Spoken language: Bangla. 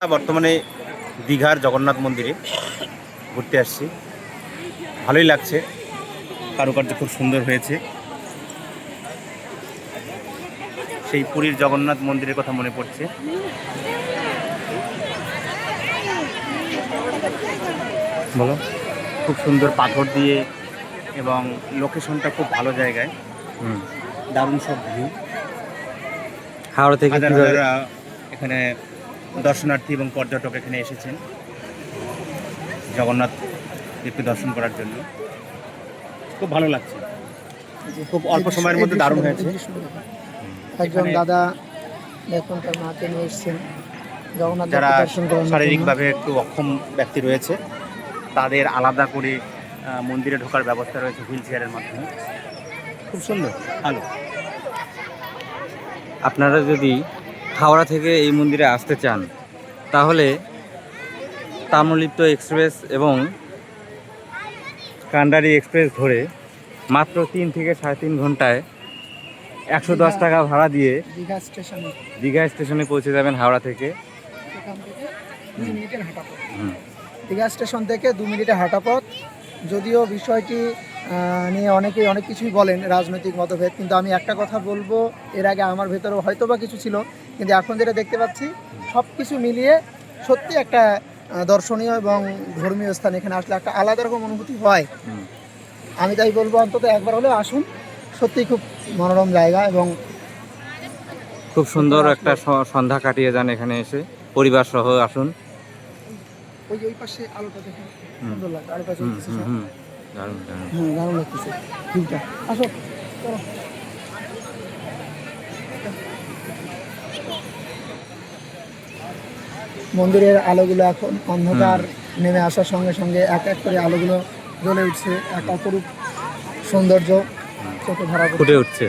বর্তমানে দীঘার জগন্নাথ মন্দিরে ঘুরতে আসছি। ভালোই লাগছে, কারুকার্য খুব সুন্দর হয়েছে। সেই পুরীর জগন্নাথ মন্দিরের কথা মনে পড়ছে। বলো, খুব সুন্দর পাথর দিয়ে এবং লোকেশনটা খুব ভালো জায়গায়। দারুণ সব ভিউ। হাওড়া থেকে হাজার হাজার এখানে দর্শনার্থী এবং পর্যটক এখানে এসেছেন জগন্নাথ দেবকে দর্শন করার জন্য। খুব ভালো লাগছে, খুব অল্প সময়ের মধ্যে দারুণ হয়েছে। একজন দাদা দেখুন তার মাকে নিয়ে এসেছেন জগন্নাথ যারা দর্শন করার শারীরিকভাবে একটু অক্ষম ব্যক্তি রয়েছে তাদের আলাদা করে মন্দিরে ঢোকার ব্যবস্থা রয়েছে হুইল চেয়ারের মাধ্যমে। খুব সুন্দর, ভালো। আপনারা যদি হাওড়া থেকে এই মন্দিরে আসতে চান তাহলে তাম্রলিপ্ত এক্সপ্রেস এবং কান্ডারি এক্সপ্রেস ধরে মাত্র 3 থেকে 3.5 ঘন্টায় 110 টাকা ভাড়া দিয়ে দীঘা স্টেশনে পৌঁছে যাবেন হাওড়া থেকে। এখান থেকে 2 মিনিটের হাঁটা পথ। দীঘা স্টেশন থেকে 2 মিনিটের হাঁটা পথ। যদিও বিষয়টি নিয়ে অনেকেই অনেক কিছুই বলেন, রাজনৈতিক মতভেদ, কিন্তু আমি একটা কথা বলবো, এর আগে আমার ভেতরেও হয়তো বা কিছু ছিল, কিন্তু এখন যেটা দেখতে পাচ্ছি সব কিছু মিলিয়ে সত্যি একটা দর্শনীয় এবং ধর্মীয় স্থান। এখানে আসলে একটা আলাদা রকম অনুভূতি হয়। আমি তাই বলবো অন্তত একবার হলেও আসুন, সত্যিই খুব মনোরম জায়গা এবং খুব সুন্দর একটা সন্ধ্যা কাটিয়ে যান এখানে এসে, পরিবার সহ আসুন। ওই পাশে আলোটা দেখে সুন্দর লাগে, আলোটা চলতেছে দারুণ দারুণ। দারুণ লাগতেছে ভিউটা। আসো চলো। মন্দিরের আলোগুলো এখন অন্ধকার নেমে আসার সঙ্গে সঙ্গে এক এক করে আলোগুলো জ্বলে উঠছে, এক অপরূপ সৌন্দর্য চোখে ধরা ফুটে উঠছে।